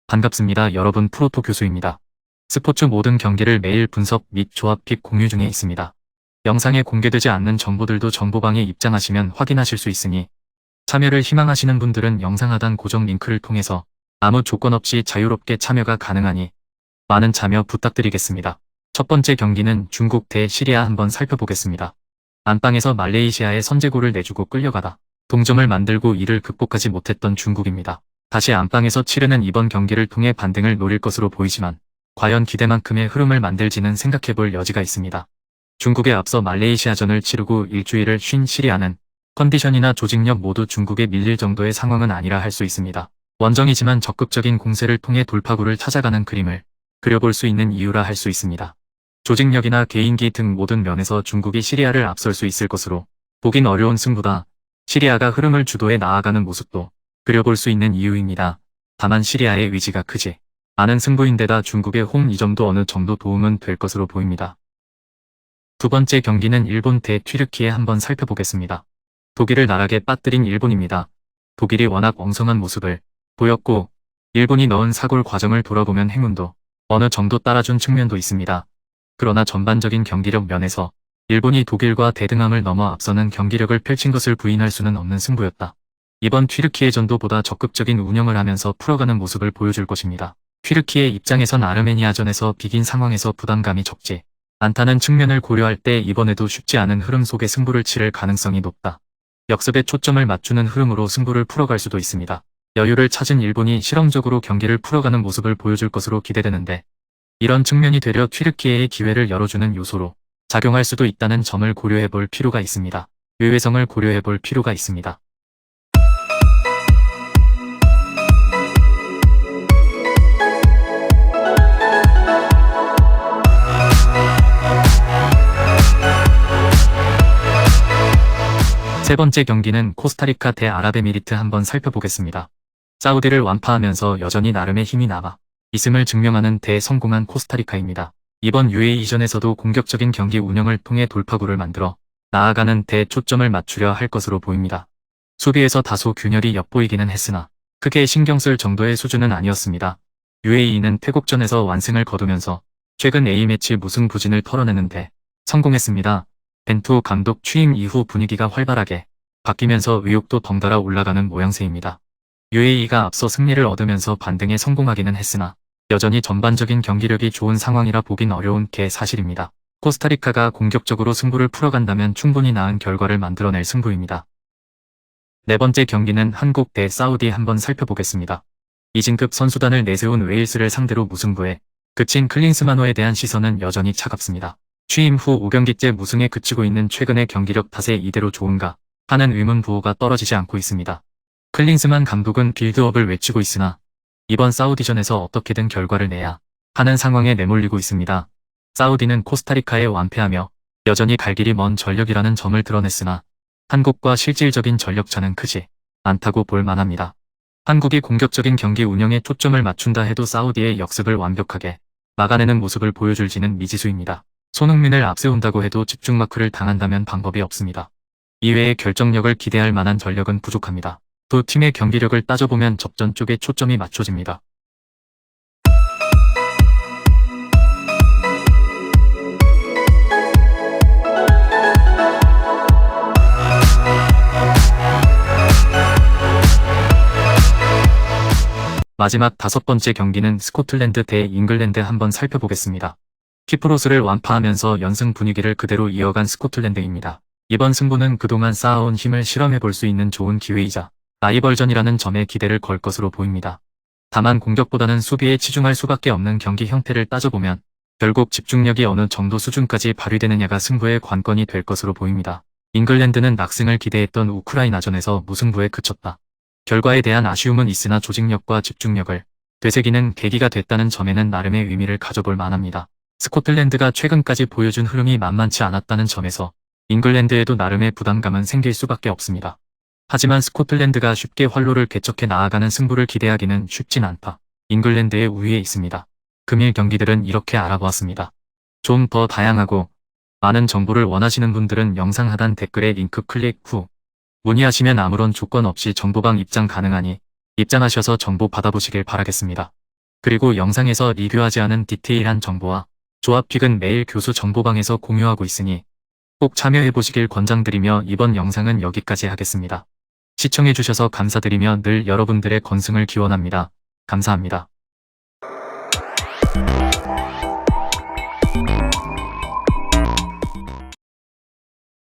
반갑습니다. 여러분, 프로토 교수입니다. 스포츠 모든 경기를 매일 분석 및 조합 픽 공유 중에 있습니다. 영상에 공개되지 않는 정보들도 정보방에 입장하시면 확인하실 수 있으니 참여를 희망하시는 분들은 영상 하단 고정 링크를 통해서 아무 조건 없이 자유롭게 참여가 가능하니 많은 참여 부탁드리겠습니다. 첫 번째 경기는 중국 대 시리아 한번 살펴보겠습니다. 안방에서 말레이시아의 선제골을 내주고 끌려가다 동점을 만들고 이를 극복하지 못했던 중국입니다. 다시 안방에서 치르는 이번 경기를 통해 반등을 노릴 것으로 보이지만 과연 기대만큼의 흐름을 만들지는 생각해볼 여지가 있습니다. 중국에 앞서 말레이시아전을 치르고 일주일을 쉰 시리아는 컨디션이나 조직력 모두 중국에 밀릴 정도의 상황은 아니라 할 수 있습니다. 원정이지만 적극적인 공세를 통해 돌파구를 찾아가는 그림을 그려볼 수 있는 이유라 할 수 있습니다. 조직력이나 개인기 등 모든 면에서 중국이 시리아를 앞설 수 있을 것으로 보긴 어려운 승부다. 시리아가 흐름을 주도해 나아가는 모습도 그려볼 수 있는 이유입니다. 다만 시리아의 의지가 크지 않은 승부인데다 중국의 홈 2점도 어느 정도 도움은 될 것으로 보입니다. 두 번째 경기는 일본 대 튀르키예 한번 살펴보겠습니다. 독일을 나락에 빠뜨린 일본입니다. 독일이 워낙 엉성한 모습을 보였고 일본이 넣은 사골 과정을 돌아보면 행운도 어느 정도 따라준 측면도 있습니다. 그러나 전반적인 경기력 면에서 일본이 독일과 대등함을 넘어 앞서는 경기력을 펼친 것을 부인할 수는 없는 승부였다. 이번 튀르키예전도 보다 적극적인 운영을 하면서 풀어가는 모습을 보여줄 것입니다. 튀르키예 입장에선 아르메니아전에서 비긴 상황에서 부담감이 적지 않다는 측면을 고려할 때 이번에도 쉽지 않은 흐름 속에 승부를 치를 가능성이 높다. 역습에 초점을 맞추는 흐름으로 승부를 풀어갈 수도 있습니다. 여유를 찾은 일본이 실험적으로 경기를 풀어가는 모습을 보여줄 것으로 기대되는데 이런 측면이 되려 튀르키예의 기회를 열어주는 요소로 작용할 수도 있다는 점을 고려해볼 필요가 있습니다. 의외성을 고려해볼 필요가 있습니다. 세 번째 경기는 코스타리카 대 아랍에미리트 한번 살펴보겠습니다. 사우디를 완파하면서 여전히 나름의 힘이 남아 이승을 증명하는 대성공한 코스타리카입니다. 이번 UAE전에서도 공격적인 경기 운영을 통해 돌파구를 만들어 나아가는 데 초점을 맞추려 할 것으로 보입니다. 수비에서 다소 균열이 엿보이기는 했으나 크게 신경 쓸 정도의 수준은 아니었습니다. UAE는 태국전에서 완승을 거두면서 최근 A매치 무승부진을 털어내는데 성공했습니다. 벤투 감독 취임 이후 분위기가 활발하게 바뀌면서 의욕도 덩달아 올라가는 모양새입니다. UAE가 앞서 승리를 얻으면서 반등에 성공하기는 했으나 여전히 전반적인 경기력이 좋은 상황이라 보긴 어려운 게 사실입니다. 코스타리카가 공격적으로 승부를 풀어간다면 충분히 나은 결과를 만들어낼 승부입니다. 네 번째 경기는 한국 대 사우디 한번 살펴보겠습니다. 이진급 선수단을 내세운 웨일스를 상대로 무승부에 그친 클린스만호에 대한 시선은 여전히 차갑습니다. 취임 후 5경기째 무승에 그치고 있는 최근의 경기력 탓에 이대로 좋은가 하는 의문 부호가 떨어지지 않고 있습니다. 클린스만 감독은 빌드업을 외치고 있으나 이번 사우디전에서 어떻게든 결과를 내야 하는 상황에 내몰리고 있습니다. 사우디는 코스타리카에 완패하며 여전히 갈 길이 먼 전력이라는 점을 드러냈으나 한국과 실질적인 전력차는 크지 않다고 볼 만합니다. 한국이 공격적인 경기 운영에 초점을 맞춘다 해도 사우디의 역습을 완벽하게 막아내는 모습을 보여줄지는 미지수입니다. 손흥민을 앞세운다고 해도 집중 마크를 당한다면 방법이 없습니다. 이외에 결정력을 기대할 만한 전력은 부족합니다. 두 팀의 경기력을 따져보면 접전 쪽에 초점이 맞춰집니다. 마지막 다섯 번째 경기는 스코틀랜드 대 잉글랜드 한번 살펴보겠습니다. 키프로스를 완파하면서 연승 분위기를 그대로 이어간 스코틀랜드입니다. 이번 승부는 그동안 쌓아온 힘을 실험해볼 수 있는 좋은 기회이자 라이벌전이라는 점에 기대를 걸 것으로 보입니다. 다만 공격보다는 수비에 치중할 수밖에 없는 경기 형태를 따져보면 결국 집중력이 어느 정도 수준까지 발휘되느냐가 승부의 관건이 될 것으로 보입니다. 잉글랜드는 낙승을 기대했던 우크라이나전에서 무승부에 그쳤다. 결과에 대한 아쉬움은 있으나 조직력과 집중력을 되새기는 계기가 됐다는 점에는 나름의 의미를 가져볼 만합니다. 스코틀랜드가 최근까지 보여준 흐름이 만만치 않았다는 점에서 잉글랜드에도 나름의 부담감은 생길 수밖에 없습니다. 하지만 스코틀랜드가 쉽게 활로를 개척해 나아가는 승부를 기대하기는 쉽진 않다. 잉글랜드의 우위에 있습니다. 금일 경기들은 이렇게 알아보았습니다. 좀 더 다양하고 많은 정보를 원하시는 분들은 영상 하단 댓글에 링크 클릭 후 문의하시면 아무런 조건 없이 정보방 입장 가능하니 입장하셔서 정보 받아보시길 바라겠습니다. 그리고 영상에서 리뷰하지 않은 디테일한 정보와 조합픽은 매일 교수 정보방에서 공유하고 있으니 꼭 참여해보시길 권장드리며 이번 영상은 여기까지 하겠습니다. 시청해주셔서 감사드리며 늘 여러분들의 건승을 기원합니다. 감사합니다.